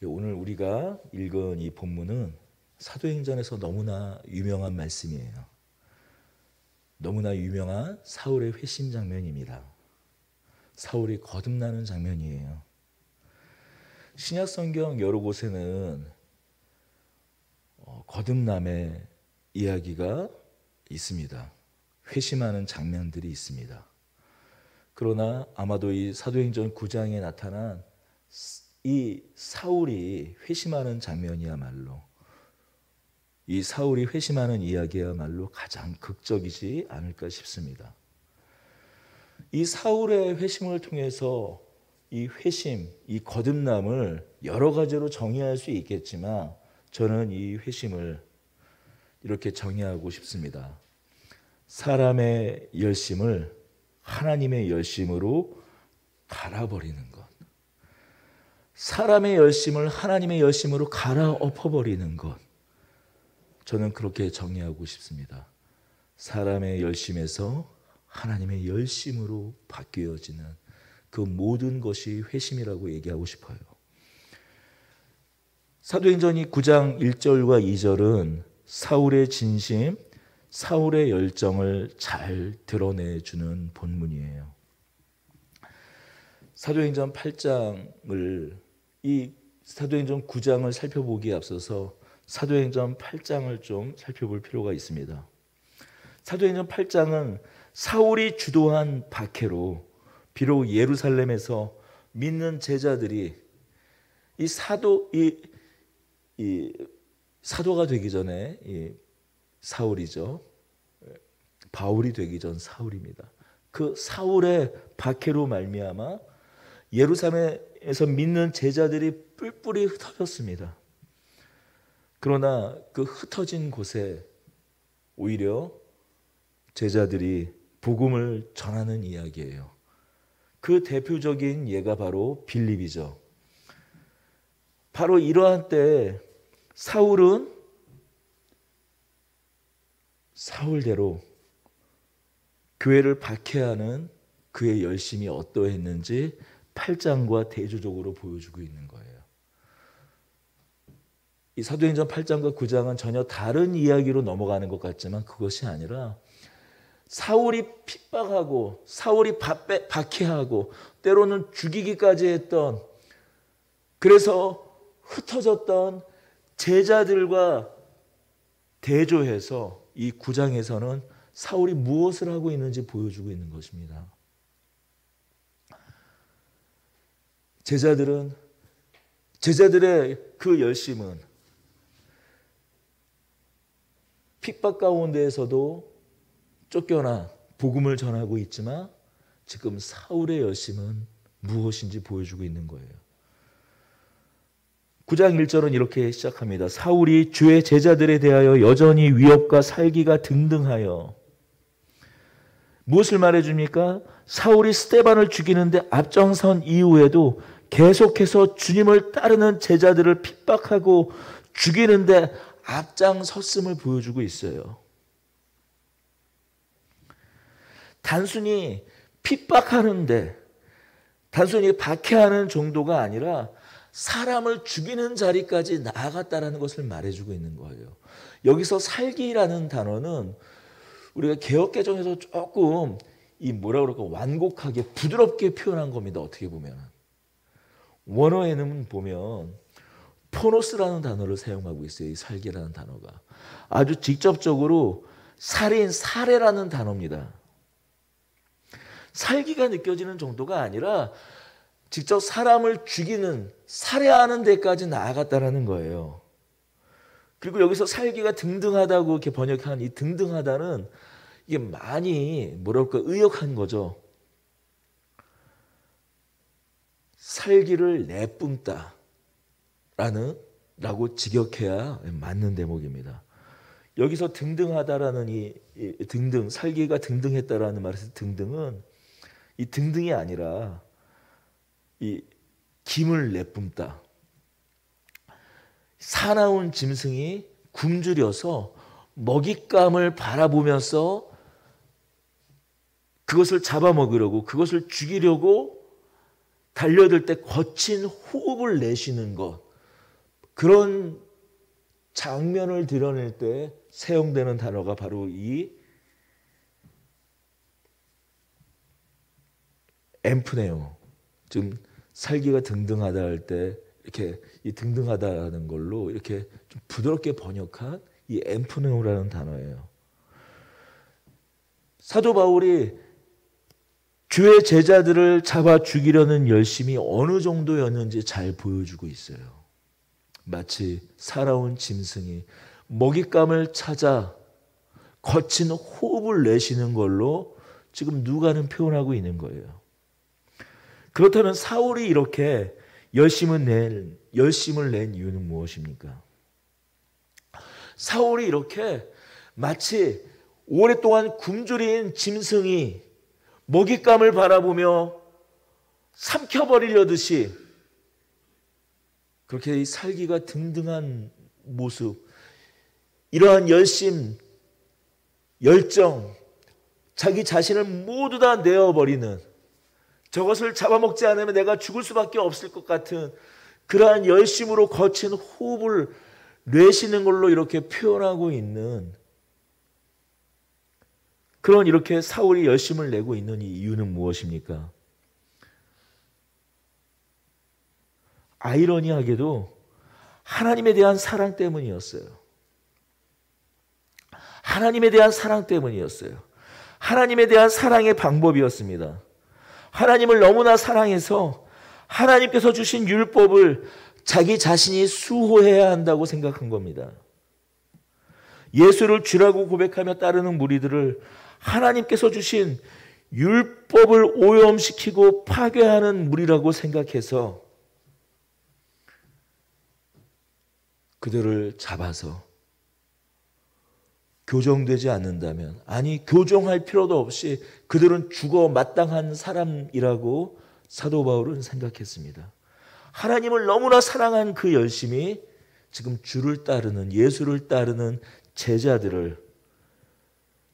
오늘 우리가 읽은 이 본문은 사도행전에서 너무나 유명한 말씀이에요. 너무나 유명한 사울의 회심 장면입니다. 사울이 거듭나는 장면이에요. 신약 성경 여러 곳에는 거듭남의 이야기가 있습니다. 회심하는 장면들이 있습니다. 그러나 아마도 이 사도행전 9장에 나타난 이 사울이 회심하는 장면이야말로, 이 사울이 회심하는 이야기야말로 가장 극적이지 않을까 싶습니다. 이 사울의 회심을 통해서 이 회심, 이 거듭남을 여러 가지로 정의할 수 있겠지만 저는 이 회심을 이렇게 정의하고 싶습니다. 사람의 열심을 하나님의 열심으로 갈아버리는 것. 사람의 열심을 하나님의 열심으로 갈아엎어버리는 것. 저는 그렇게 정의하고 싶습니다. 사람의 열심에서 하나님의 열심으로 바뀌어지는 그 모든 것이 회심이라고 얘기하고 싶어요. 사도행전 9장 1절과 2절은 사울의 진심, 사울의 열정을 잘 드러내주는 본문이에요. 사도행전 8장을, 이 사도행전 9장을 살펴보기에 앞서서 사도행전 8장을 좀 살펴볼 필요가 있습니다. 사도행전 8장은 사울이 주도한 박해로 비록 예루살렘에서 믿는 제자들이 이 사도가 되기 전에 이 사울이죠. 바울이 되기 전 사울입니다. 그 사울의 박해로 말미암아 예루살렘에서 믿는 제자들이 뿔뿔이 흩어졌습니다. 그러나 그 흩어진 곳에 오히려 제자들이 복음을 전하는 이야기예요. 그 대표적인 예가 바로 빌립이죠. 바로 이러한 때 사울은 사울대로 교회를 박해하는 그의 열심이 어떠했는지 8장과 대조적으로 보여주고 있는 거예요. 이 사도행전 8장과 9장은 전혀 다른 이야기로 넘어가는 것 같지만 그것이 아니라 사울이 핍박하고 사울이 박해하고 때로는 죽이기까지 했던, 그래서 흩어졌던 제자들과 대조해서 이 9장에서는 사울이 무엇을 하고 있는지 보여주고 있는 것입니다. 제자들의 그 열심은 핍박 가운데에서도 쫓겨나 복음을 전하고 있지만 지금 사울의 열심은 무엇인지 보여주고 있는 거예요. 9장 1절은 이렇게 시작합니다. 사울이 주의 제자들에 대하여 여전히 위협과 살기가 등등하여. 무엇을 말해줍니까? 사울이 스데반을 죽이는데 앞장선 이후에도 계속해서 주님을 따르는 제자들을 핍박하고 죽이는데 앞장섰음을 보여주고 있어요. 단순히 핍박하는데, 단순히 박해하는 정도가 아니라 사람을 죽이는 자리까지 나아갔다는 것을 말해주고 있는 거예요. 여기서 살기라는 단어는 우리가 개역개정에서 조금 완곡하게 부드럽게 표현한 겁니다. 어떻게 보면 원어에는 보면 포노스라는 단어를 사용하고 있어요. 이 살기라는 단어가 아주 직접적으로 살인, 살해라는 단어입니다. 살기가 느껴지는 정도가 아니라 직접 사람을 죽이는, 살해하는 데까지 나아갔다는 거예요. 그리고 여기서 살기가 등등하다고 이렇게 번역한 이 등등하다는 이게 많이 의역한 거죠. 살기를 내뿜다 라고 직역해야 맞는 대목입니다. 여기서 등등하다라는 이 등등, 살기가 등등했다라는 말에서 등등은 이 등등이 아니라 이 김을 내뿜다. 사나운 짐승이 굶주려서 먹잇감을 바라보면서 그것을 잡아먹으려고, 그것을 죽이려고 달려들 때 거친 호흡을 내쉬는 것, 그런 장면을 드러낼 때 사용되는 단어가 바로 이 엠프네오. 좀 살기가 등등하다 할 때 이렇게 이 등등하다라는 걸로 이렇게 좀 부드럽게 번역한 이 엠프네오라는 단어예요. 사도 바울이 주의 제자들을 잡아 죽이려는 열심이 어느 정도였는지 잘 보여주고 있어요. 마치 살아온 짐승이 먹잇감을 찾아 거친 호흡을 내쉬는 걸로 지금 누가는 표현하고 있는 거예요. 그렇다면 사울이 이렇게 열심을 낸 이유는 무엇입니까? 사울이 이렇게 마치 오랫동안 굶주린 짐승이 먹잇감을 바라보며 삼켜버리려듯이 그렇게 살기가 등등한 모습, 이러한 열심, 열정, 자기 자신을 모두 다 내어버리는, 저것을 잡아먹지 않으면 내가 죽을 수밖에 없을 것 같은 그러한 열심으로 거친 호흡을 내쉬는 걸로 이렇게 표현하고 있는, 그런 이렇게 사울이 열심을 내고 있는 이 이유는 무엇입니까? 아이러니하게도 하나님에 대한 사랑 때문이었어요. 하나님에 대한 사랑 때문이었어요. 하나님에 대한 사랑의 방법이었습니다. 하나님을 너무나 사랑해서 하나님께서 주신 율법을 자기 자신이 수호해야 한다고 생각한 겁니다. 예수를 주라고 고백하며 따르는 무리들을 하나님께서 주신 율법을 오염시키고 파괴하는 무리라고 생각해서 그들을 잡아서 교정되지 않는다면, 아니 교정할 필요도 없이 그들은 죽어 마땅한 사람이라고 사도 바울은 생각했습니다. 하나님을 너무나 사랑한 그 열심이 지금 주를 따르는, 예수를 따르는 제자들을,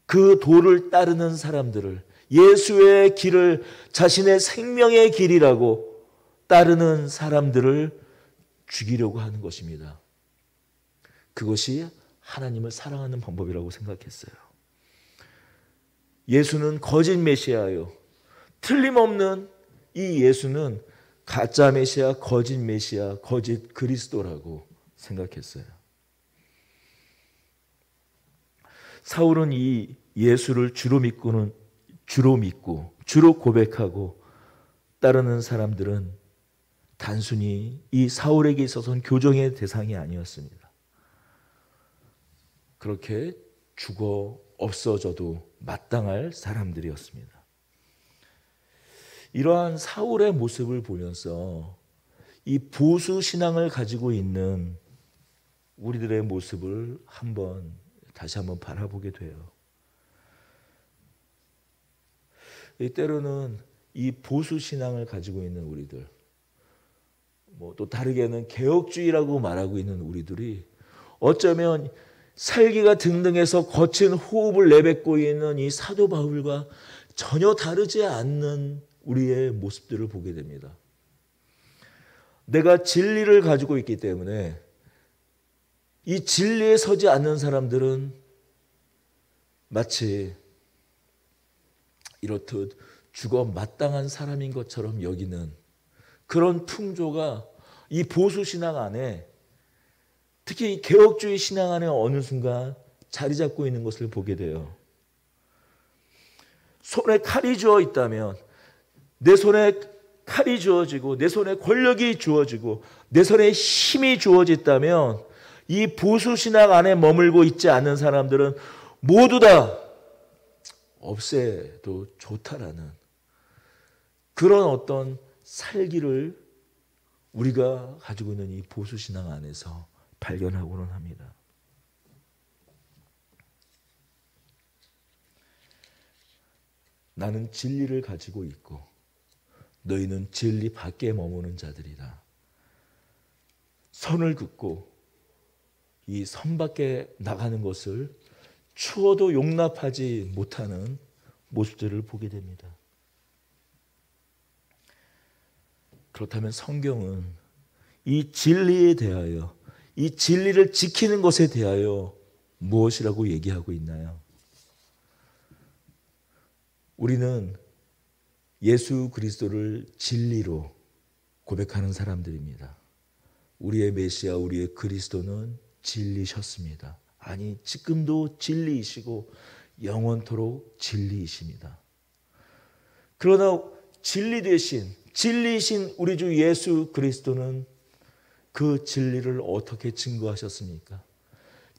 그 도를 따르는 사람들을, 예수의 길을 자신의 생명의 길이라고 따르는 사람들을 죽이려고 하는 것입니다. 그것이 하나님을 사랑하는 방법이라고 생각했어요. 예수는 거짓 메시아요. 틀림없는 이 예수는 가짜 메시아, 거짓 메시아, 거짓 그리스도라고 생각했어요. 사울은 이 예수를 주로 믿고 주로 고백하고 따르는 사람들은 단순히 이 사울에게 있어서는 교정의 대상이 아니었습니다. 그렇게 죽어 없어져도 마땅할 사람들이었습니다. 이러한 사울의 모습을 보면서 이 보수 신앙을 가지고 있는 우리들의 모습을 다시 한번 바라보게 돼요. 때로는 이 보수 신앙을 가지고 있는 우리들, 또 다르게는 개혁주의라고 말하고 있는 우리들이 어쩌면 살기가 등등해서 거친 호흡을 내뱉고 있는 이 사도 바울과 전혀 다르지 않는 우리의 모습들을 보게 됩니다. 내가 진리를 가지고 있기 때문에 이 진리에 서지 않는 사람들은 마치 이렇듯 죽어 마땅한 사람인 것처럼 여기는 그런 풍조가 이 보수 신앙 안에, 특히 이 개혁주의 신앙 안에 어느 순간 자리 잡고 있는 것을 보게 돼요. 손에 칼이 주어 있다면, 내 손에 칼이 주어지고 내 손에 권력이 주어지고 내 손에 힘이 주어졌다면 이 보수 신앙 안에 머물고 있지 않는 사람들은 모두 다 없애도 좋다라는 그런 어떤 살기를 우리가 가지고 있는 이 보수 신앙 안에서 발견하고는 합니다. 나는 진리를 가지고 있고 너희는 진리 밖에 머무는 자들이다. 선을 긋고 이 선 밖에 나가는 것을 추워도 용납하지 못하는 모습들을 보게 됩니다. 그렇다면 성경은 이 진리에 대하여, 이 진리를 지키는 것에 대하여 무엇이라고 얘기하고 있나요? 우리는 예수 그리스도를 진리로 고백하는 사람들입니다. 우리의 메시아, 우리의 그리스도는 진리셨습니다. 아니, 지금도 진리이시고 영원토록 진리이십니다. 그러나 진리 대신 진리이신 우리 주 예수 그리스도는 그 진리를 어떻게 증거하셨습니까?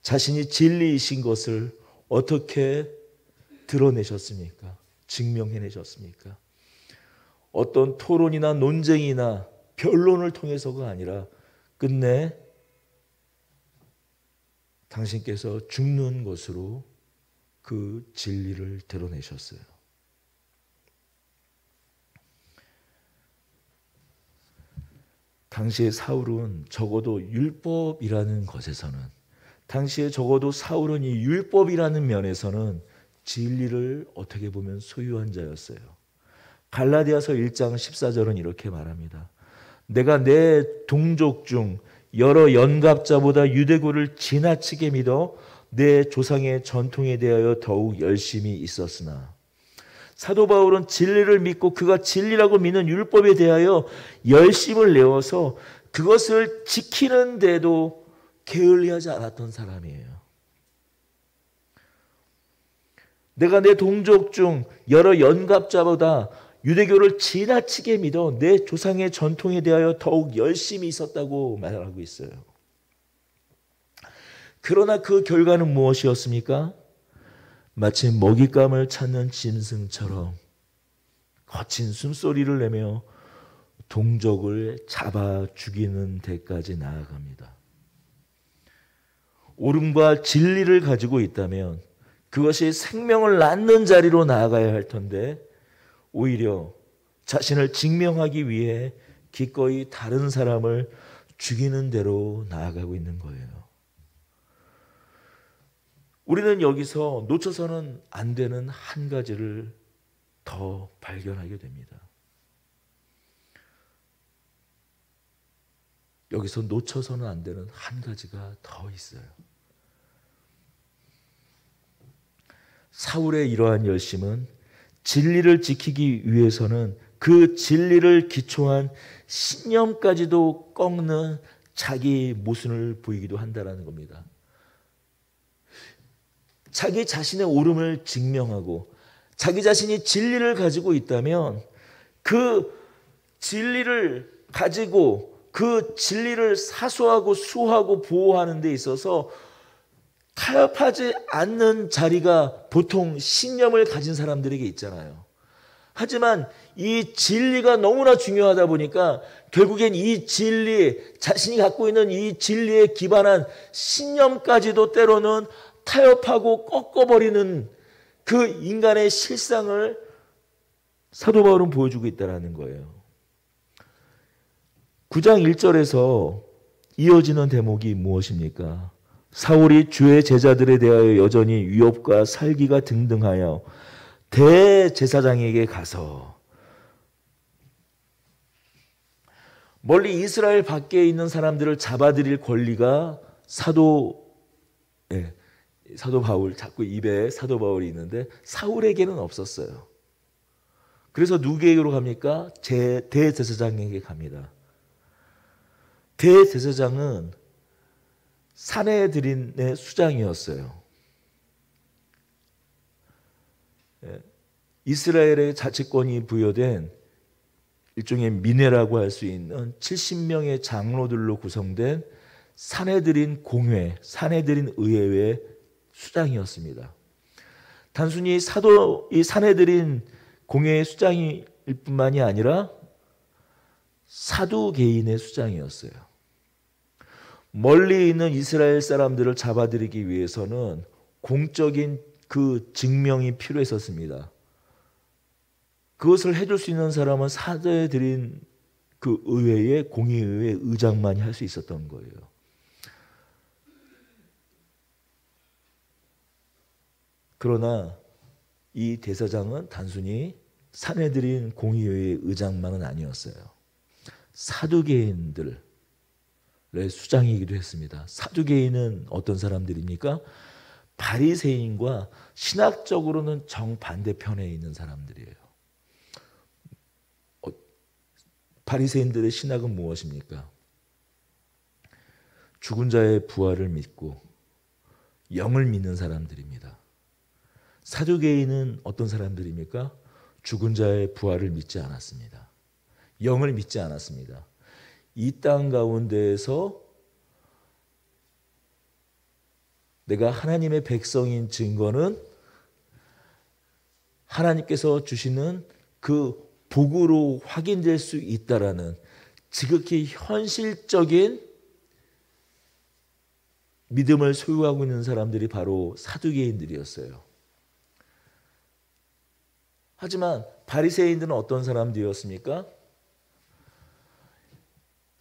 자신이 진리이신 것을 어떻게 드러내셨습니까? 증명해내셨습니까? 어떤 토론이나 논쟁이나 변론을 통해서가 아니라 끝내 당신께서 죽는 것으로 그 진리를 드러내셨어요. 당시에 사울은 적어도 율법이라는 것에서는, 당시에 적어도 사울은 이 율법이라는 면에서는 진리를 어떻게 보면 소유한 자였어요. 갈라디아서 1장 14절은 이렇게 말합니다. 내가 내 동족 중 여러 연갑자보다 유대교를 지나치게 믿어 내 조상의 전통에 대하여 더욱 열심히 있었으나, 사도 바울은 진리를 믿고 그가 진리라고 믿는 율법에 대하여 열심을 내어서 그것을 지키는데도 게을리하지 않았던 사람이에요. 내가 내 동족 중 여러 연갑자보다 유대교를 지나치게 믿어 내 조상의 전통에 대하여 더욱 열심히 있었다고 말하고 있어요. 그러나 그 결과는 무엇이었습니까? 마치 먹잇감을 찾는 짐승처럼 거친 숨소리를 내며 동족을 잡아 죽이는 데까지 나아갑니다. 옳음과 진리를 가지고 있다면 그것이 생명을 낳는 자리로 나아가야 할 텐데 오히려 자신을 증명하기 위해 기꺼이 다른 사람을 죽이는 대로 나아가고 있는 거예요. 우리는 여기서 놓쳐서는 안 되는 한 가지를 더 발견하게 됩니다. 여기서 놓쳐서는 안 되는 한 가지가 더 있어요. 사울의 이러한 열심은 진리를 지키기 위해서는 그 진리를 기초한 신념까지도 꺾는 자기 모순을 보이기도 한다는 겁니다. 자기 자신의 옳음을 증명하고 자기 자신이 진리를 가지고 있다면 그 진리를 가지고 그 진리를 사수하고 수호하고 보호하는 데 있어서 타협하지 않는 자리가 보통 신념을 가진 사람들에게 있잖아요. 하지만 이 진리가 너무나 중요하다 보니까 결국엔 이 진리, 자신이 갖고 있는 이 진리에 기반한 신념까지도 때로는 타협하고 꺾어버리는 그 인간의 실상을 사도 바울은 보여주고 있다는 거예요. 9장 1절에서 이어지는 대목이 무엇입니까? 사울이 주의 제자들에 대하여 여전히 위협과 살기가 등등하여 대제사장에게 가서, 멀리 이스라엘 밖에 있는 사람들을 잡아들일 권리가 사도 바울, 자꾸 입에 사도 바울이 있는데 사울에게는 없었어요. 그래서 누구에게로 갑니까? 대제사장에게 갑니다. 대제사장은 산헤드린의 수장이었어요. 이스라엘의 자치권이 부여된 일종의 민회라고 할 수 있는 70명의 장로들로 구성된 산헤드린 공회, 산헤드린 의회의 수장이었습니다. 단순히 이 산헤드린 공회의 수장일 뿐만이 아니라 사두개인의 수장이었어요. 멀리 있는 이스라엘 사람들을 잡아들이기 위해서는 공적인 그 증명이 필요했었습니다. 그것을 해줄 수 있는 사람은 산헤드린 그 의회의 공의회의 의장만이 할 수 있었던 거예요. 그러나 이 대사장은 단순히 산헤드린 공의회의 의장만은 아니었어요. 사두개인들, 수장이기도 했습니다. 사두개인은 어떤 사람들입니까? 바리새인과 신학적으로는 정반대편에 있는 사람들이에요. 바리새인들의 신학은 무엇입니까? 죽은 자의 부활을 믿고 영을 믿는 사람들입니다. 사두개인은 어떤 사람들입니까? 죽은 자의 부활을 믿지 않았습니다. 영을 믿지 않았습니다. 이 땅 가운데에서 내가 하나님의 백성인 증거는 하나님께서 주시는 그 복으로 확인될 수 있다라는 지극히 현실적인 믿음을 소유하고 있는 사람들이 바로 사두개인들이었어요. 하지만 바리새인들은 어떤 사람들이었습니까?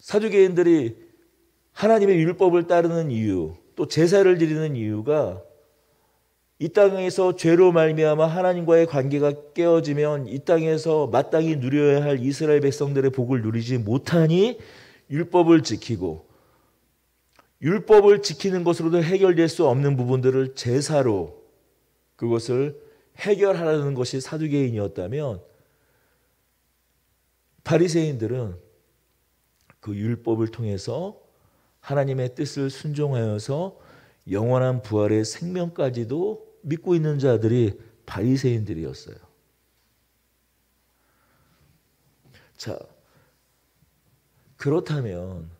사두개인들이 하나님의 율법을 따르는 이유, 또 제사를 드리는 이유가 이 땅에서 죄로 말미암아 하나님과의 관계가 깨어지면 이 땅에서 마땅히 누려야 할 이스라엘 백성들의 복을 누리지 못하니 율법을 지키고, 율법을 지키는 것으로도 해결될 수 없는 부분들을 제사로 그것을 해결하라는 것이 사두개인이었다면, 바리새인들은 그 율법을 통해서 하나님의 뜻을 순종하여서 영원한 부활의 생명까지도 믿고 있는 자들이 바리새인들이었어요. 자, 그렇다면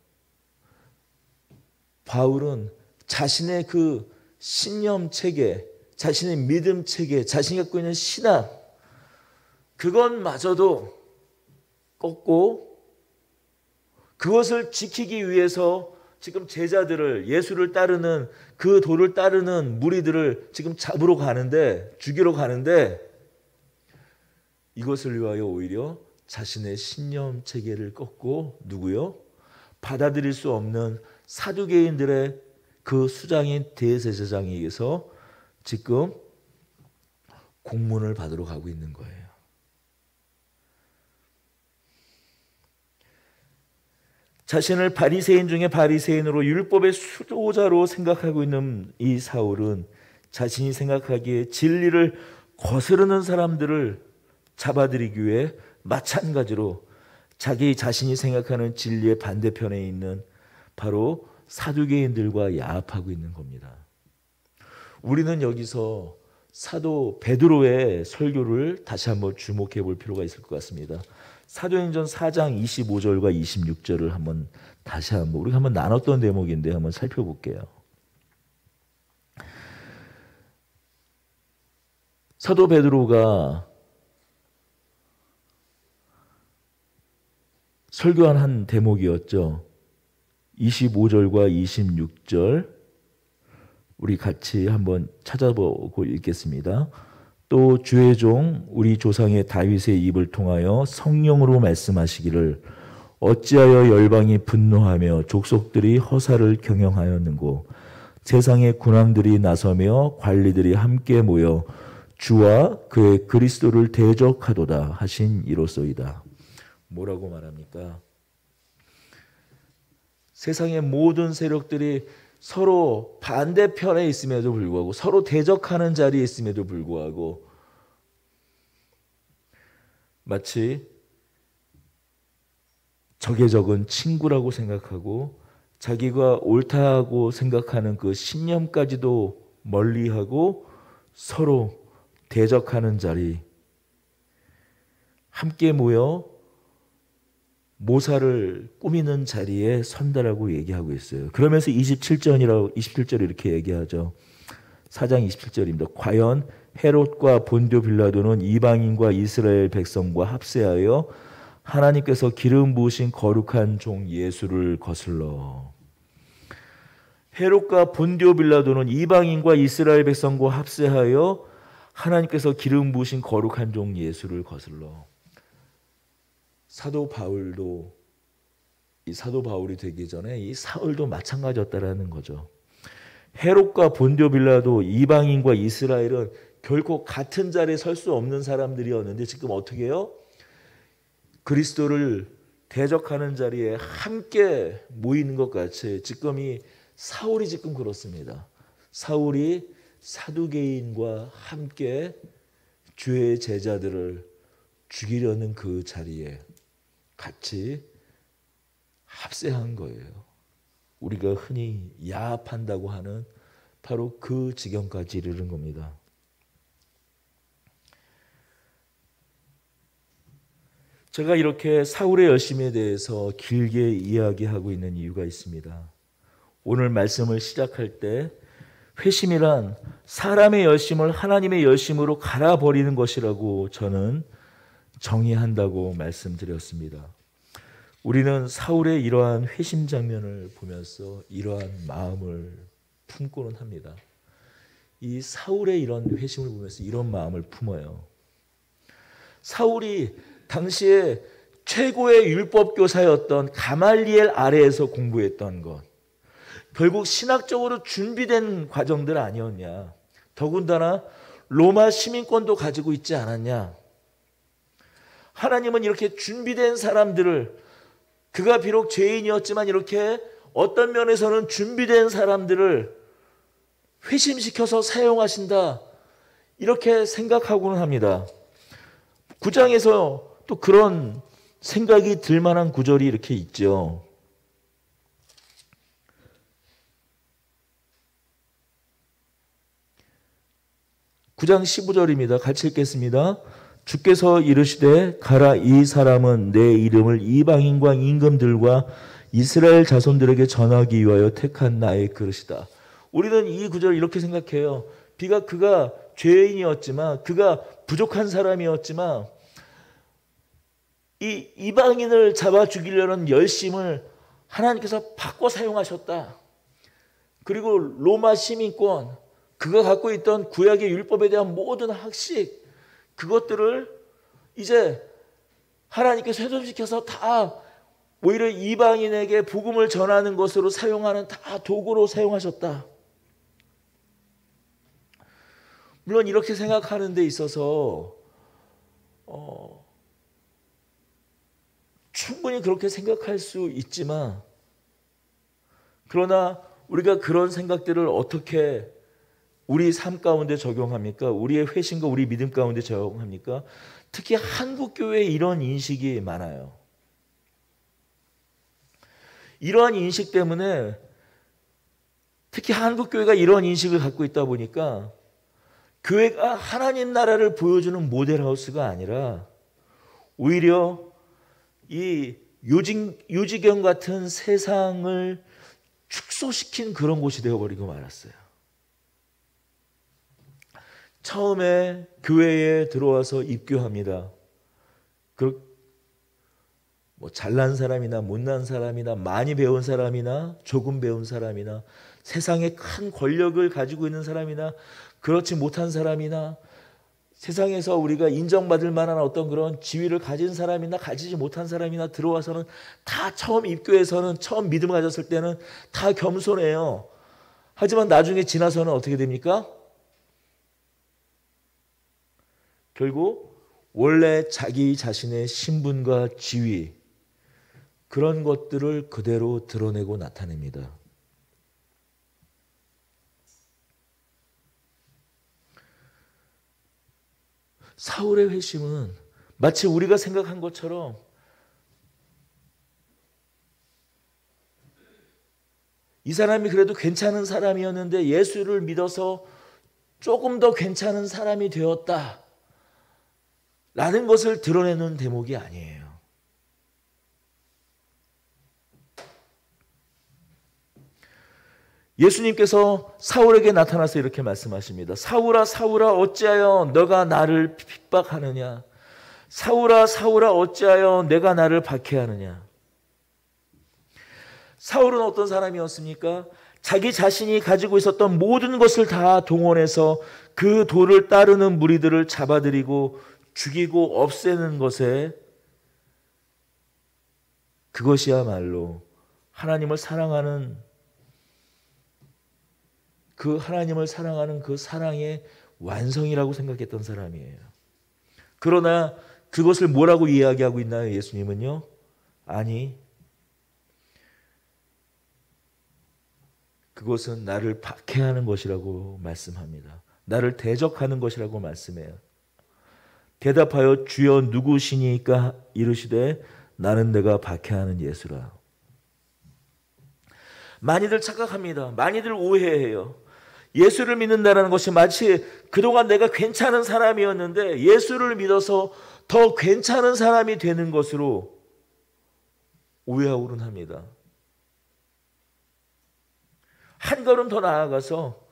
바울은 자신의 그 신념 체계, 자신의 믿음 체계, 자신이 갖고 있는 신학, 그것마저도 꺾고 그것을 지키기 위해서 지금 제자들을, 예수를 따르는 그 도를 따르는 무리들을 지금 잡으러 가는데, 죽이러 가는데, 이것을 위하여 오히려 자신의 신념 체계를 꺾고 누구요? 받아들일 수 없는 사두개인들의 그 수장인 대제사장에게서 지금 공문을 받으러 가고 있는 거예요. 자신을 바리새인 중에 바리새인으로 율법의 수도자로 생각하고 있는 이 사울은 자신이 생각하기에 진리를 거스르는 사람들을 잡아들이기 위해 마찬가지로 자기 자신이 생각하는 진리의 반대편에 있는 바로 사두개인들과 야합하고 있는 겁니다. 우리는 여기서 사도 베드로의 설교를 다시 한번 주목해 볼 필요가 있을 것 같습니다. 사도행전 4장 25절과 26절을 한번 다시 한번 우리가 한번 나눴던 대목인데 한번 살펴볼게요. 사도 베드로가 설교한 한 대목이었죠. 25절과 26절 우리 같이 한번 찾아보고 읽겠습니다. 또 주의 종 우리 조상의 다윗의 입을 통하여 성령으로 말씀하시기를 어찌하여 열방이 분노하며 족속들이 허사를 경영하였는고 세상의 군왕들이 나서며 관리들이 함께 모여 주와 그의 그리스도를 대적하도다 하신 이로소이다. 뭐라고 말합니까? 세상의 모든 세력들이 서로 반대편에 있음에도 불구하고, 서로 대적하는 자리에 있음에도 불구하고 마치 적의 적은 친구라고 생각하고 자기가 옳다고 생각하는 그 신념까지도 멀리하고 서로 대적하는 자리, 함께 모여 모사를 꾸미는 자리에 선다라고 얘기하고 있어요. 그러면서 27절 이렇게 얘기하죠. 4장 27절입니다. 과연 헤롯과 본디오 빌라도는 이방인과 이스라엘 백성과 합세하여 하나님께서 기름 부으신 거룩한 종 예수를 거슬러. 헤롯과 본디오 빌라도는 이방인과 이스라엘 백성과 합세하여 하나님께서 기름 부으신 거룩한 종 예수를 거슬러. 사도 바울도, 이 사도 바울이 되기 전에 이 사울도 마찬가지였다라는 거죠. 헤롯과 본디오 빌라도, 이방인과 이스라엘은 결코 같은 자리에 설 수 없는 사람들이었는데 지금 어떻게 해요? 그리스도를 대적하는 자리에 함께 모이는 것 같이 지금 이 사울이 지금 그렇습니다. 사울이 사두개인과 함께 주의 제자들을 죽이려는 그 자리에 같이 합세한 거예요. 우리가 흔히 야합한다고 하는 바로 그 지경까지 이르는 겁니다. 제가 이렇게 사울의 열심에 대해서 길게 이야기하고 있는 이유가 있습니다. 오늘 말씀을 시작할 때 회심이란 사람의 열심을 하나님의 열심으로 갈아버리는 것이라고 저는 정의한다고 말씀드렸습니다. 우리는 사울의 이러한 회심 장면을 보면서 이러한 마음을 품고는 합니다. 이 사울의 이런 회심을 보면서 이런 마음을 품어요. 사울이 당시에 최고의 율법 교사였던 가말리엘 아래에서 공부했던 것, 결국 신학적으로 준비된 과정들 아니었냐. 더군다나 로마 시민권도 가지고 있지 않았냐. 하나님은 이렇게 준비된 사람들을, 그가 비록 죄인이었지만 이렇게 어떤 면에서는 준비된 사람들을 회심시켜서 사용하신다, 이렇게 생각하고는 합니다. 9장에서 또 그런 생각이 들 만한 구절이 이렇게 있죠. (9장 15절입니다) 같이 읽겠습니다. 주께서 이르시되 가라, 이 사람은 내 이름을 이방인과 임금들과 이스라엘 자손들에게 전하기 위하여 택한 나의 그릇이다. 우리는 이 구절을 이렇게 생각해요. 그가 죄인이었지만, 그가 부족한 사람이었지만 이 이방인을 잡아 죽이려는 열심을 하나님께서 바꿔 사용하셨다. 그리고 로마 시민권, 그가 갖고 있던 구약의 율법에 대한 모든 학식, 그것들을 이제 하나님께서 훼손시켜서 다 오히려 이방인에게 복음을 전하는 것으로 사용하는 다 도구로 사용하셨다. 물론 이렇게 생각하는 데 있어서 충분히 그렇게 생각할 수 있지만, 그러나 우리가 그런 생각들을 어떻게 우리 삶 가운데 적용합니까? 우리의 회심과 우리 믿음 가운데 적용합니까? 특히 한국 교회에 이런 인식이 많아요. 이러한 인식 때문에, 특히 한국 교회가 이런 인식을 갖고 있다 보니까 교회가 하나님 나라를 보여주는 모델하우스가 아니라 오히려 이 유지경 같은 세상을 축소시킨 그런 곳이 되어버리고 말았어요. 처음에 교회에 들어와서 입교합니다. 잘난 사람이나 못난 사람이나 많이 배운 사람이나 조금 배운 사람이나 세상에 큰 권력을 가지고 있는 사람이나 그렇지 못한 사람이나 세상에서 우리가 인정받을 만한 어떤 그런 지위를 가진 사람이나 가지지 못한 사람이나 들어와서는 다 처음 입교해서는, 처음 믿음을 가졌을 때는 다 겸손해요. 하지만 나중에 지나서는 어떻게 됩니까? 결국 원래 자기 자신의 신분과 지위, 그런 것들을 그대로 드러내고 나타냅니다. 사울의 회심은 마치 우리가 생각한 것처럼 이 사람이 그래도 괜찮은 사람이었는데 예수를 믿어서 조금 더 괜찮은 사람이 되었다 라는 것을 드러내는 대목이 아니에요. 예수님께서 사울에게 나타나서 이렇게 말씀하십니다. 사울아 사울아 어찌하여 너가 나를 핍박하느냐. 사울아 사울아 어찌하여 내가 나를 박해하느냐. 사울은 어떤 사람이었습니까? 자기 자신이 가지고 있었던 모든 것을 다 동원해서 그 도를 따르는 무리들을 잡아들이고 죽이고 없애는 것에, 그것이야말로 하나님을 사랑하는 그 사랑의 완성이라고 생각했던 사람이에요. 그러나 그것을 뭐라고 이야기하고 있나요? 예수님은요, 아니, 그것은 나를 박해하는 것이라고 말씀합니다. 나를 대적하는 것이라고 말씀해요. 대답하여 주여 누구시니까 이르시되 나는 내가 박해하는 예수라. 많이들 착각합니다. 많이들 오해해요. 예수를 믿는다는 것이 마치 그동안 내가 괜찮은 사람이었는데 예수를 믿어서 더 괜찮은 사람이 되는 것으로 오해하고는 합니다. 한 걸음 더 나아가서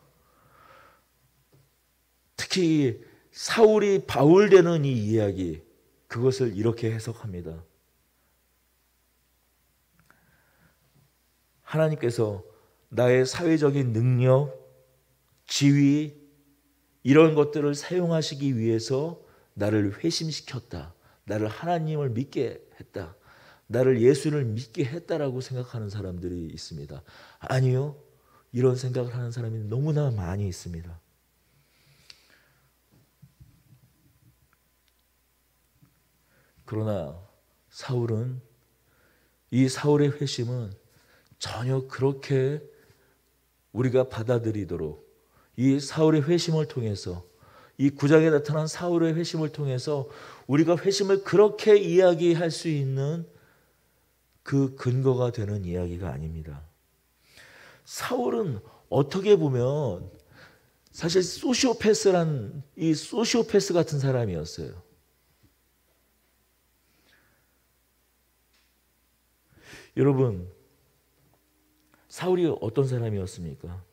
특히 사울이 바울 되는 이 이야기, 그것을 이렇게 해석합니다. 하나님께서 나의 사회적인 능력, 지위, 이런 것들을 사용하시기 위해서 나를 회심시켰다. 나를 하나님을 믿게 했다. 나를 예수를 믿게 했다라고 생각하는 사람들이 있습니다. 아니요. 이런 생각을 하는 사람이 너무나 많이 있습니다. 그러나 이 사울의 회심은 전혀 그렇게 우리가 받아들이도록, 이 사울의 회심을 통해서, 이 9장에 나타난 사울의 회심을 통해서 우리가 회심을 그렇게 이야기할 수 있는 그 근거가 되는 이야기가 아닙니다. 사울은 어떻게 보면 사실 이 소시오패스 같은 사람이었어요. 여러분, 사울이 어떤 사람이었습니까?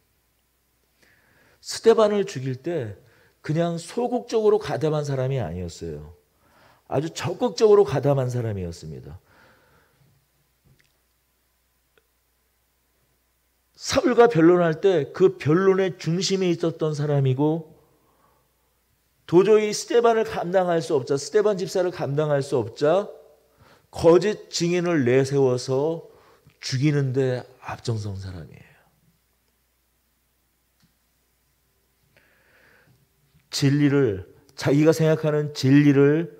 스데반을 죽일 때 그냥 소극적으로 가담한 사람이 아니었어요. 아주 적극적으로 가담한 사람이었습니다. 사울과 변론할 때 그 변론의 중심에 있었던 사람이고, 도저히 스데반 집사를 감당할 수 없자 거짓 증인을 내세워서 죽이는데 앞장선 사람이에요. 자기가 생각하는 진리를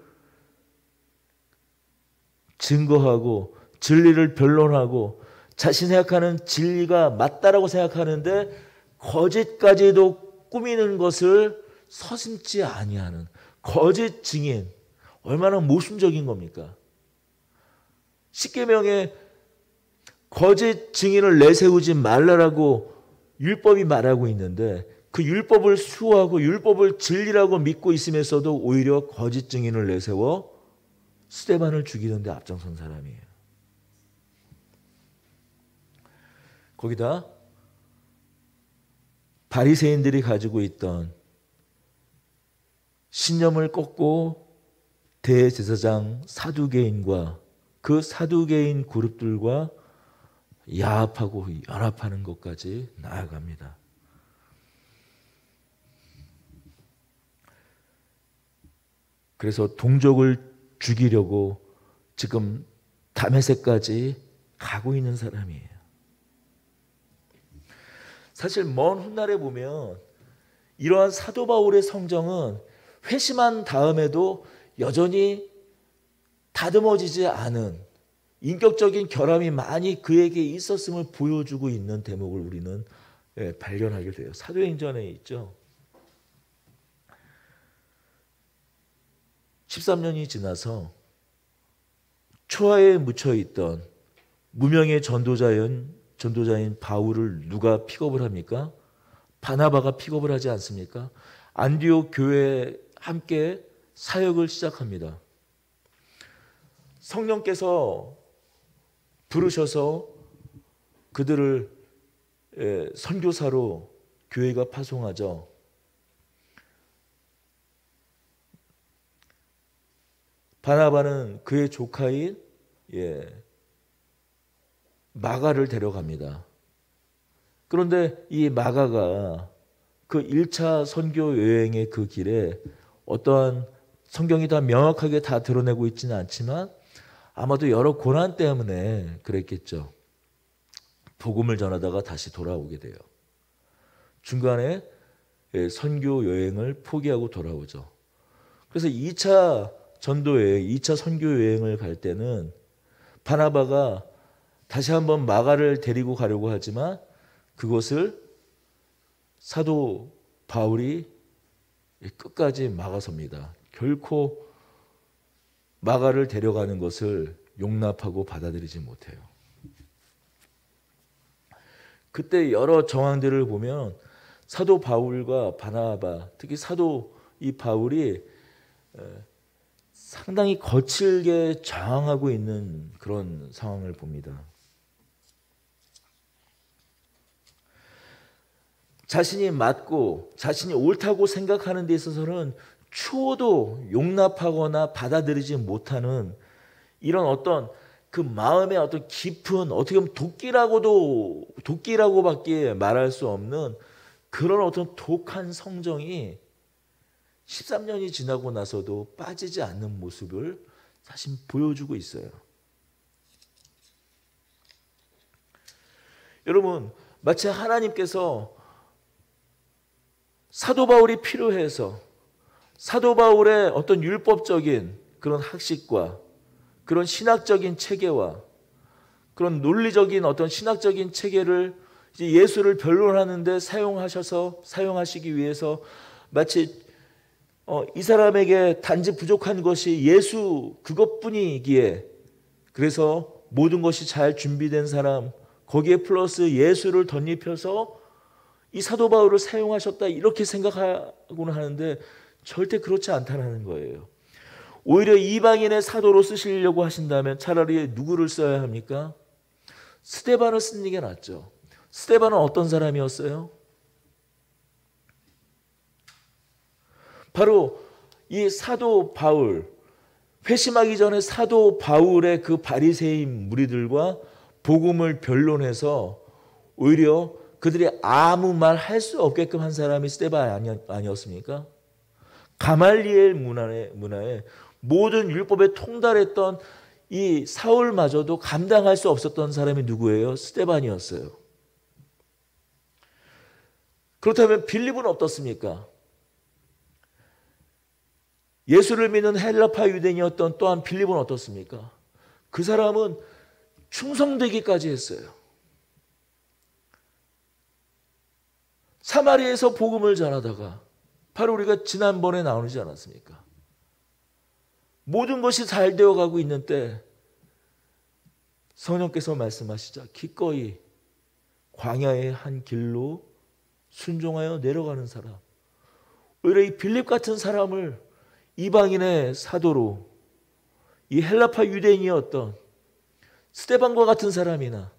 증거하고 진리를 변론하고 자신이 생각하는 진리가 맞다라고 생각하는데 거짓까지도 꾸미는 것을 서슴지 아니하는 거짓 증인, 얼마나 모순적인 겁니까? 십계명에 거짓 증인을 내세우지 말라라고 율법이 말하고 있는데 그 율법을 수호하고 율법을 진리라고 믿고 있으면서도 오히려 거짓 증인을 내세워 스데반을 죽이는데 앞장선 사람이에요. 거기다 바리새인들이 가지고 있던 신념을 꺾고 대제사장 사두개인과 그 사두개인 그룹들과 야합하고 연합하는 것까지 나아갑니다. 그래서 동족을 죽이려고 지금 다메섹까지 가고 있는 사람이에요. 사실 먼 훗날에 보면 이러한 사도 바울의 성정은 회심한 다음에도 여전히 다듬어지지 않은 인격적인 결함이 많이 그에게 있었음을 보여주고 있는 대목을 우리는 발견하게 돼요. 사도행전에 있죠. 13년이 지나서 초하에 묻혀있던 무명의 전도자인 바울을 누가 픽업을 합니까? 바나바가 픽업을 하지 않습니까? 안디옥 교회에 함께 사역을 시작합니다. 성령께서 부르셔서 그들을 선교사로 교회가 파송하죠. 바나바는 그의 조카인 마가를 데려갑니다. 그런데 이 마가가 그 1차 선교 여행의 그 길에 어떠한 성경이 다 명확하게 다 드러내고 있지는 않지만 아마도 여러 고난 때문에 그랬겠죠. 복음을 전하다가 다시 돌아오게 돼요. 중간에 선교 여행을 포기하고 돌아오죠. 그래서 2차 전도 여행, 2차 선교 여행을 갈 때는 바나바가 다시 한번 마가를 데리고 가려고 하지만 그것을 사도 바울이 끝까지 막아섭니다. 결코 마가를 데려가는 것을 용납하고 받아들이지 못해요. 그때 여러 정황들을 보면 사도 바울과 바나바, 특히 사도 이 바울이 상당히 거칠게 저항하고 있는 그런 상황을 봅니다. 자신이 맞고 자신이 옳다고 생각하는 데 있어서는 추호도 용납하거나 받아들이지 못하는 이런 어떤 그 마음의 어떤 깊은, 어떻게 보면 도끼라고밖에 말할 수 없는 그런 어떤 독한 성정이 13년이 지나고 나서도 빠지지 않는 모습을 사실 보여주고 있어요. 여러분, 마치 하나님께서 사도 바울이 필요해서 사도 바울의 어떤 율법적인 그런 학식과 그런 신학적인 체계와 그런 논리적인 어떤 신학적인 체계를 이제 예수를 변론하는데 사용하시기 위해서 마치 이 사람에게 단지 부족한 것이 예수 그것뿐이기에, 그래서 모든 것이 잘 준비된 사람, 거기에 플러스 예수를 덧입혀서 이 사도 바울을 사용하셨다, 이렇게 생각하고는 하는데 절대 그렇지 않다는 거예요. 오히려 이방인의 사도로 쓰시려고 하신다면 차라리 누구를 써야 합니까? 스데반을 쓰는 게 낫죠. 스데반은 어떤 사람이었어요? 바로 이 사도 바울, 회심하기 전에 사도 바울의 그 바리새인 무리들과 복음을 변론해서 오히려 그들이 아무 말 할 수 없게끔 한 사람이 스데반 아니었습니까? 가말리엘 문화에 모든 율법에 통달했던 이 사울마저도 감당할 수 없었던 사람이 누구예요? 스데반이었어요. 그렇다면 빌립은 어떻습니까? 예수를 믿는 헬라파 유대인이었던 또한 빌립은 어떻습니까? 그 사람은 충성되기까지 했어요. 사마리아에서 복음을 전하다가 바로 우리가 지난번에 나누지 않았습니까? 모든 것이 잘 되어가고 있는 때 성령께서 말씀하시자 기꺼이 광야의 한 길로 순종하여 내려가는 사람, 오히려 이 빌립 같은 사람을 이방인의 사도로, 이 헬라파 유대인이었던 스데반과 같은 사람이나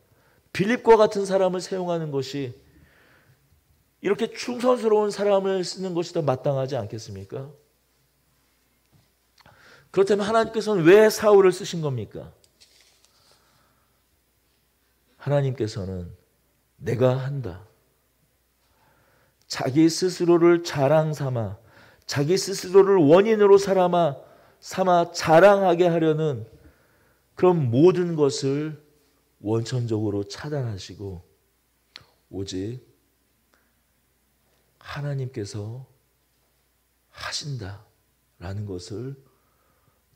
빌립과 같은 사람을 사용하는 것이, 이렇게 충성스러운 사람을 쓰는 것이 더 마땅하지 않겠습니까? 그렇다면 하나님께서는 왜 사울을 쓰신 겁니까? 하나님께서는 내가 한다, 자기 스스로를 자랑 삼아, 자기 스스로를 원인으로 삼아 자랑하게 하려는 그런 모든 것을 원천적으로 차단하시고 오직 하나님께서 하신다라는 것을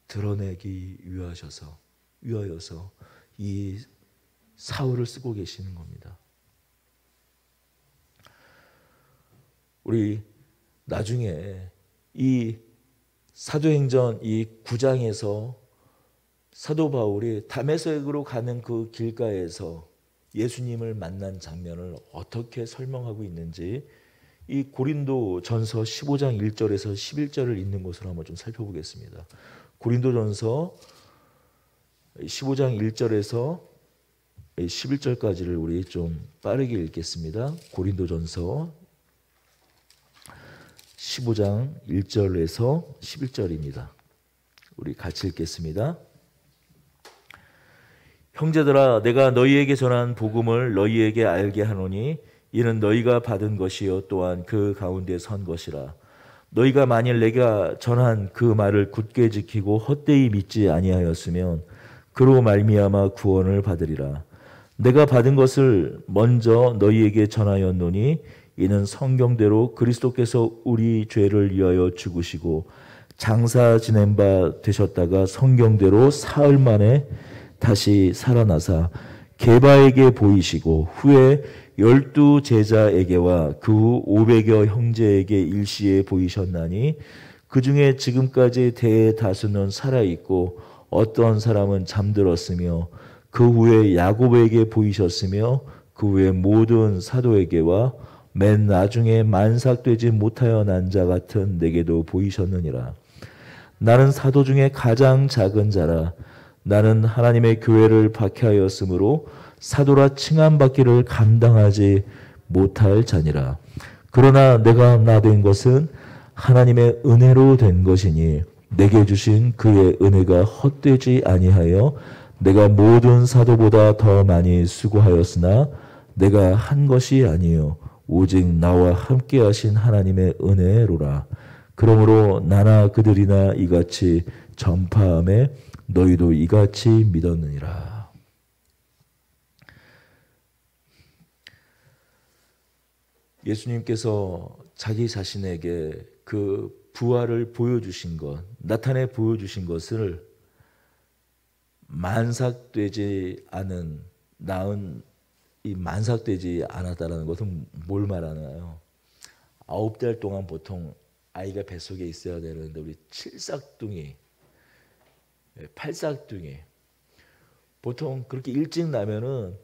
드러내기 위하여서 이 사울을 쓰고 계시는 겁니다. 우리 나중에 이 사도행전 이 9장에서 사도 바울이 다메섹으로 가는 그 길가에서 예수님을 만난 장면을 어떻게 설명하고 있는지 이 고린도전서 15장 1절에서 11절을 읽는 것으로 한번 좀 살펴보겠습니다. 고린도전서 15장 1절에서 11절까지를 우리 좀 빠르게 읽겠습니다. 고린도전서 15장 1절에서 11절입니다. 우리 같이 읽겠습니다. 형제들아, 내가 너희에게 전한 복음을 너희에게 알게 하노니 이는 너희가 받은 것이요 또한 그 가운데 선 것이라. 너희가 만일 내가 전한 그 말을 굳게 지키고 헛되이 믿지 아니하였으면 그로 말미암아 구원을 받으리라. 내가 받은 것을 먼저 너희에게 전하였노니 이는 성경대로 그리스도께서 우리 죄를 위하여 죽으시고 장사 지낸 바 되셨다가 성경대로 사흘 만에 다시 살아나사 게바에게 보이시고 후에 12 제자에게와 그 후 500여 형제에게 일시에 보이셨나니 그 중에 지금까지 대다수는 살아있고 어떤 사람은 잠들었으며 그 후에 야곱에게 보이셨으며 그 후에 모든 사도에게와 맨 나중에 만삭되지 못하여 난 자 같은 내게도 보이셨느니라. 나는 사도 중에 가장 작은 자라. 나는 하나님의 교회를 박해하였으므로 사도라 칭함받기를 감당하지 못할 자니라. 그러나 내가 나 된 것은 하나님의 은혜로 된 것이니 내게 주신 그의 은혜가 헛되지 아니하여 내가 모든 사도보다 더 많이 수고하였으나 내가 한 것이 아니요 오직 나와 함께 하신 하나님의 은혜로라. 그러므로 나나 그들이나 이같이 전파함에 너희도 이같이 믿었느니라. 예수님께서 자기 자신에게 그 부활을 보여주신 것, 나타내 보여주신 것을 만삭되지 않은, 나은 이 만삭되지 않았다는 것은 뭘 말하나요? 9달 동안 보통 아이가 뱃속에 있어야 되는데 우리 7삭둥이, 8삭둥이 보통 그렇게 일찍 나면은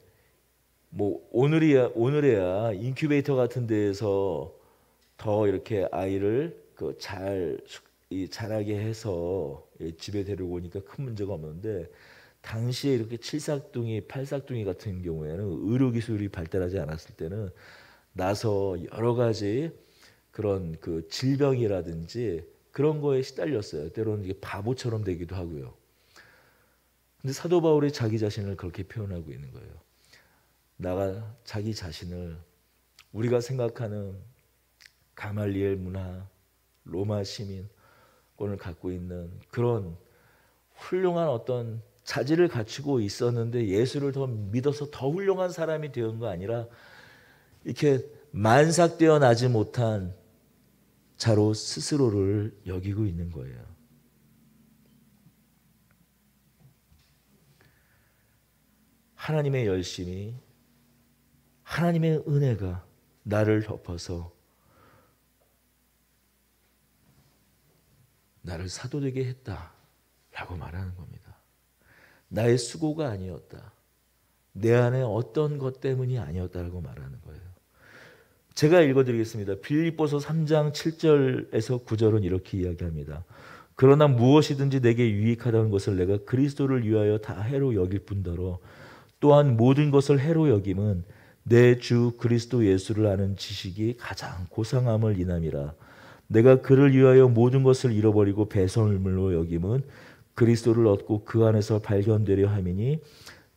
뭐 오늘에야 인큐베이터 같은 데에서 더 이렇게 아이를 자라게 해서 집에 데리고 오니까 큰 문제가 없는데 당시에 이렇게 7삭둥이, 8삭둥이 같은 경우에는 의료기술이 발달하지 않았을 때는 나서 여러 가지 그런 그 질병이라든지 그런 거에 시달렸어요. 때로는 이게 바보처럼 되기도 하고요. 근데 사도 바울이 자기 자신을 그렇게 표현하고 있는 거예요. 나가 자기 자신을 우리가 생각하는 가말리엘 문화, 로마 시민권을 갖고 있는 그런 훌륭한 어떤 자질을 갖추고 있었는데 예수를 더 믿어서 더 훌륭한 사람이 되는 거 아니라 이렇게 만삭되어 나지 못한 자로 스스로를 여기고 있는 거예요. 하나님의 열심이, 하나님의 은혜가 나를 덮어서 나를 사도되게 했다라고 말하는 겁니다. 나의 수고가 아니었다. 내 안에 어떤 것 때문이 아니었다라고 말하는 거예요. 제가 읽어드리겠습니다. 빌립보서 3장 7절에서 9절은 이렇게 이야기합니다. 그러나 무엇이든지 내게 유익하다는 것을 내가 그리스도를 위하여 다 해로 여길 뿐더러 또한 모든 것을 해로 여김은 내 주 그리스도 예수를 아는 지식이 가장 고상함을 인함이라. 내가 그를 위하여 모든 것을 잃어버리고 배설물로 여김은 그리스도를 얻고 그 안에서 발견되려 함이니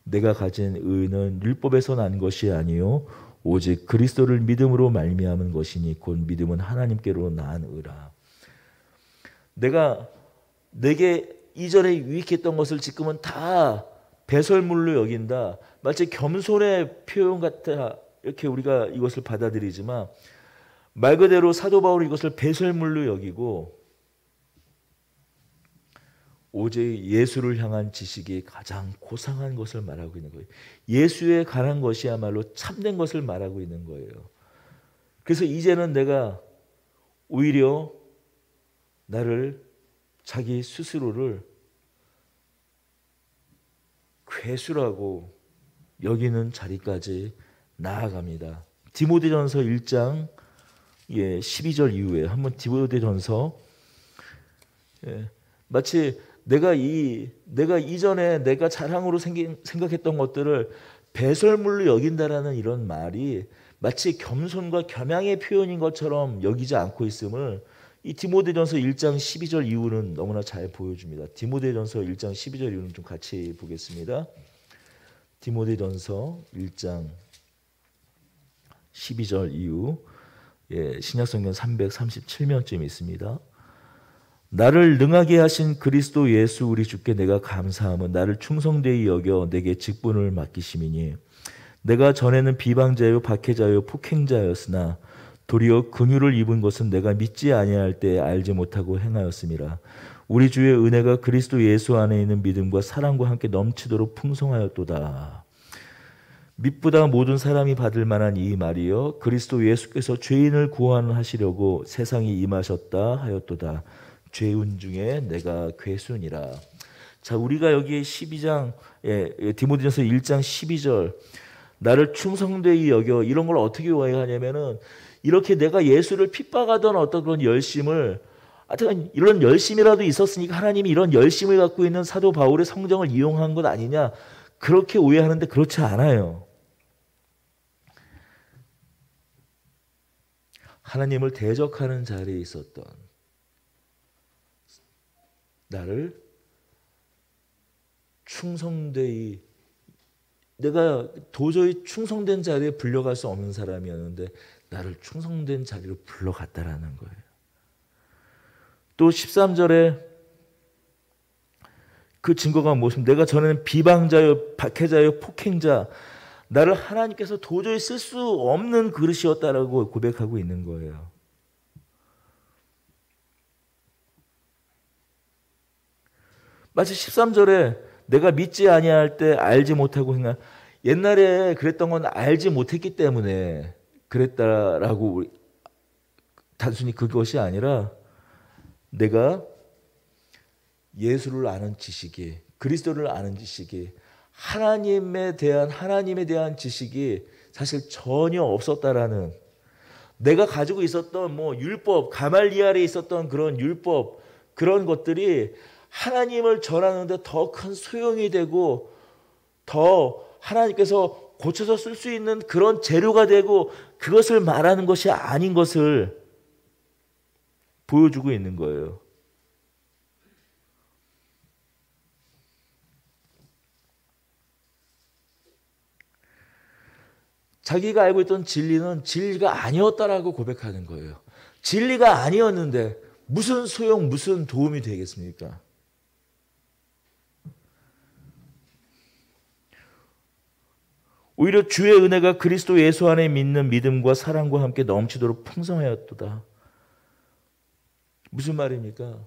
내가 가진 의는 율법에서 난 것이 아니요 오직 그리스도를 믿음으로 말미암은 것이니 곧 믿음은 하나님께로 난 의라. 내게 이전에 유익했던 것을 지금은 다 배설물로 여긴다. 마치 겸손의 표현 같아 이렇게 우리가 이것을 받아들이지만 말 그대로 사도 바울이 이것을 배설물로 여기고 오직 예수를 향한 지식이 가장 고상한 것을 말하고 있는 거예요. 예수에 관한 것이야말로 참된 것을 말하고 있는 거예요. 그래서 이제는 내가 오히려 자기 스스로를 괴수라고 여기는 자리까지 나아갑니다. 디모데전서 1장 12절 이후에 한번 디모데전서 마치 내가 이전에 내가 자랑으로 생각했던 것들을 배설물로 여긴다라는 이런 말이 마치 겸손과 겸양의 표현인 것처럼 여기지 않고 있음을 이 디모데전서 1장 12절 이후는 너무나 잘 보여줍니다. 디모데전서 1장 12절 이후는 좀 같이 보겠습니다. 디모데전서 1장 12절 이후 신약성경 337면쯤 있습니다. 나를 능하게 하신 그리스도 예수 우리 주께 내가 감사함은 나를 충성되이 여겨 내게 직분을 맡기심이니 내가 전에는 비방자요 박해자요 폭행자였으나 도리어 긍휼을 입은 것은 내가 믿지 아니할 때 알지 못하고 행하였음이라. 우리 주의 은혜가 그리스도 예수 안에 있는 믿음과 사랑과 함께 넘치도록 풍성하였도다. 믿보다 모든 사람이 받을 만한 이 말이요 그리스도 예수께서 죄인을 구원하시려고 세상에 임하셨다 하였도다. 죄운 중에 내가 괴순이라. 자, 우리가 여기 12장 디모데전서 1장 12절 나를 충성되이 여겨 이런 걸 어떻게 오해하냐면은 이렇게 내가 예수를 핍박하던 어떤 그런 열심을 하여튼 이런 열심이라도 있었으니까 하나님이 이런 열심을 갖고 있는 사도 바울의 성정을 이용한 것 아니냐 그렇게 오해하는데 그렇지 않아요. 하나님을 대적하는 자리에 있었던 나를 충성되이 내가 도저히 충성된 자리에 불려갈 수 없는 사람이었는데 나를 충성된 자리로 불러갔다라는 거예요. 또 13절에 그 증거가 무엇입니까? 내가 전에는 비방자요 박해자요 폭행자 나를 하나님께서 도저히 쓸 수 없는 그릇이었다라고 고백하고 있는 거예요. 마치 13절에 내가 믿지 아니할 때 알지 못하고 행한 옛날에 그랬던 건 알지 못했기 때문에 그랬다라고 단순히 그것이 아니라 내가 예수를 아는 지식이 그리스도를 아는 지식이 하나님에 대한 지식이 사실 전혀 없었다라는 내가 가지고 있었던 뭐 율법 가말리엘에 있었던 그런 율법 그런 것들이 하나님을 전하는데 더 큰 소용이 되고 더 하나님께서 고쳐서 쓸 수 있는 그런 재료가 되고 그것을 말하는 것이 아닌 것을 보여주고 있는 거예요. 자기가 알고 있던 진리는 진리가 아니었다라고 고백하는 거예요. 진리가 아니었는데 무슨 소용, 무슨 도움이 되겠습니까? 오히려 주의 은혜가 그리스도 예수 안에 믿는 믿음과 사랑과 함께 넘치도록 풍성하였도다. 무슨 말입니까?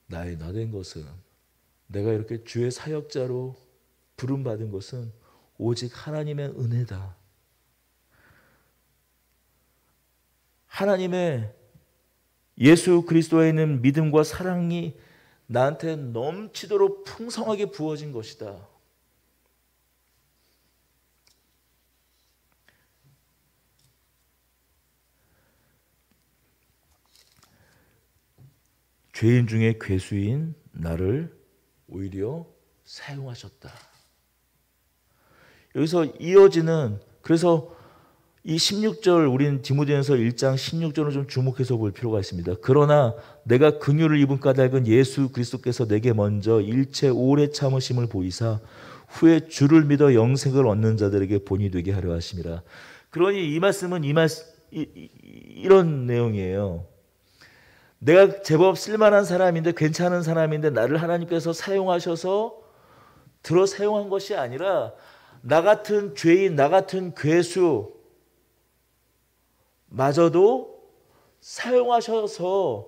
나의 나된 것은 내가 이렇게 주의 사역자로 부름받은 것은 오직 하나님의 은혜다. 하나님의 예수 그리스도에 있는 믿음과 사랑이 나한테 넘치도록 풍성하게 부어진 것이다. 죄인 중에 괴수인 나를 오히려 사용하셨다. 여기서 이어지는 그래서 이 16절 우리는 디모데전서 1장 16절을 좀 주목해서 볼 필요가 있습니다. 그러나 내가 긍휼을 입은 까닭은 예수 그리스도께서 내게 먼저 일체 오래 참으심을 보이사 후에 주를 믿어 영생을 얻는 자들에게 본이 되게 하려 하심이라. 그러니 이 말씀은 이런 내용이에요. 내가 제법 쓸만한 사람인데 괜찮은 사람인데 나를 하나님께서 사용하셔서 들어 사용한 것이 아니라 나 같은 죄인, 나 같은 괴수 마저도 사용하셔서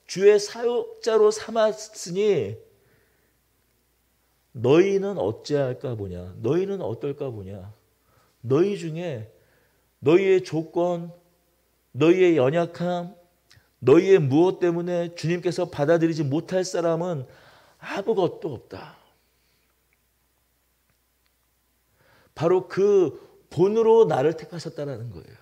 주의 사역자로 삼았으니 너희는 어찌할까 보냐. 너희는 어떨까 보냐. 너희 중에 너희의 조건, 너희의 연약함, 너희의 무엇 때문에 주님께서 받아들이지 못할 사람은 아무것도 없다. 바로 그 본으로 나를 택하셨다는 거예요.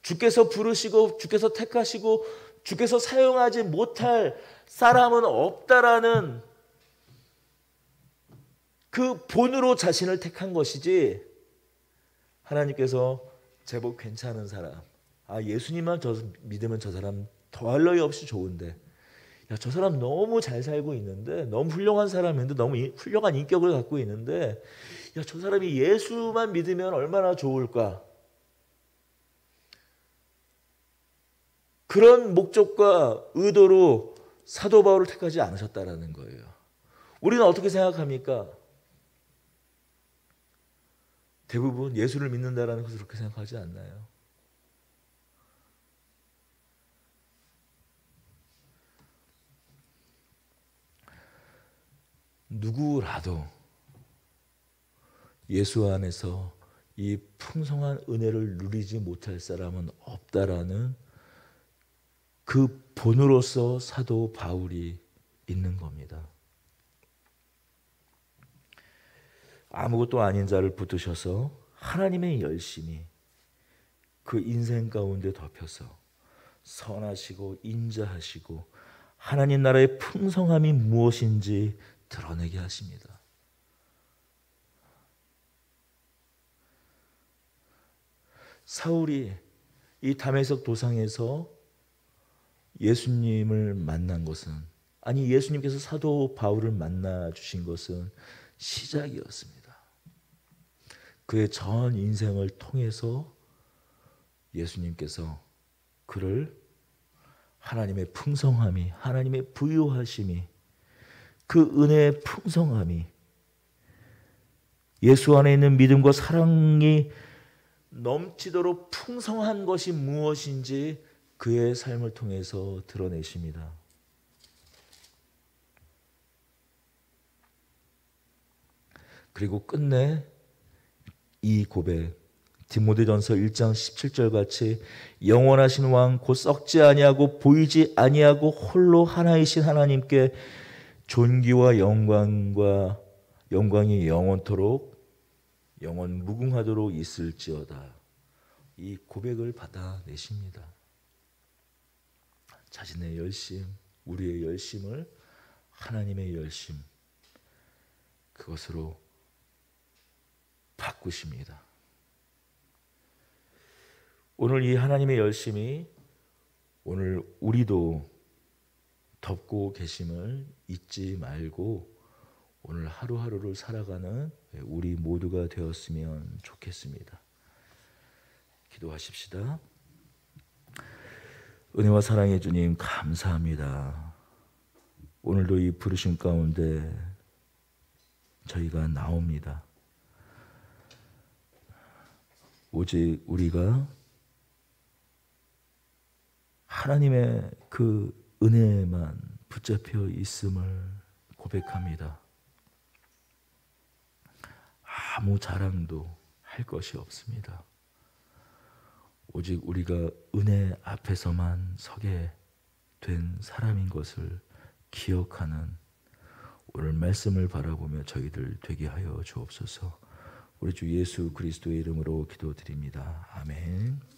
주께서 부르시고 주께서 택하시고 주께서 사용하지 못할 사람은 없다라는 그 본으로 자신을 택한 것이지 하나님께서 제법 괜찮은 사람 예수님만 믿으면 저 사람 더할 나위 없이 좋은데 저 사람 너무 잘 살고 있는데 너무 훌륭한 사람인데 너무 훌륭한 인격을 갖고 있는데 저 사람이 예수만 믿으면 얼마나 좋을까 그런 목적과 의도로 사도 바울을 택하지 않으셨다라는 거예요. 우리는 어떻게 생각합니까? 대부분 예수를 믿는다라는 것을 그렇게 생각하지 않나요? 누구라도 예수 안에서 이 풍성한 은혜를 누리지 못할 사람은 없다라는 그 본으로서 사도 바울이 있는 겁니다. 아무것도 아닌 자를 붙드셔서 하나님의 열심이 그 인생 가운데 덮여서 선하시고 인자하시고 하나님 나라의 풍성함이 무엇인지 드러내게 하십니다. 사울이 이 다메섹 도상에서 예수님을 만난 것은, 아니 예수님께서 사도 바울을 만나 주신 것은 시작이었습니다. 그의 전 인생을 통해서 예수님께서 그를 하나님의 풍성함이, 하나님의 부유하심이, 그 은혜의 풍성함이, 예수 안에 있는 믿음과 사랑이 넘치도록 풍성한 것이 무엇인지 그의 삶을 통해서 드러내십니다. 그리고 끝내 이 고백, 디모데전서 1장 17절 같이 영원하신 왕 곧 썩지 아니하고 보이지 아니하고 홀로 하나이신 하나님께 존귀와 영광이 영원토록 영원 무궁하도록 있을지어다. 이 고백을 받아내십니다. 자신의 열심, 우리의 열심을 하나님의 열심, 그것으로 바꾸십니다. 오늘 이 하나님의 열심이 오늘 우리도 덮고 계심을 잊지 말고 오늘 하루하루를 살아가는 우리 모두가 되었으면 좋겠습니다. 기도하십시다. 은혜와 사랑의 주님, 감사합니다. 오늘도 이 부르심 가운데 저희가 나옵니다. 오직 우리가 하나님의 그 은혜에만 붙잡혀 있음을 고백합니다. 아무 자랑도 할 것이 없습니다. 오직 우리가 은혜 앞에서만 서게 된 사람인 것을 기억하는 오늘 말씀을 바라보며 저희들 되게 하여 주옵소서. 우리 주 예수 그리스도의 이름으로 기도드립니다. 아멘.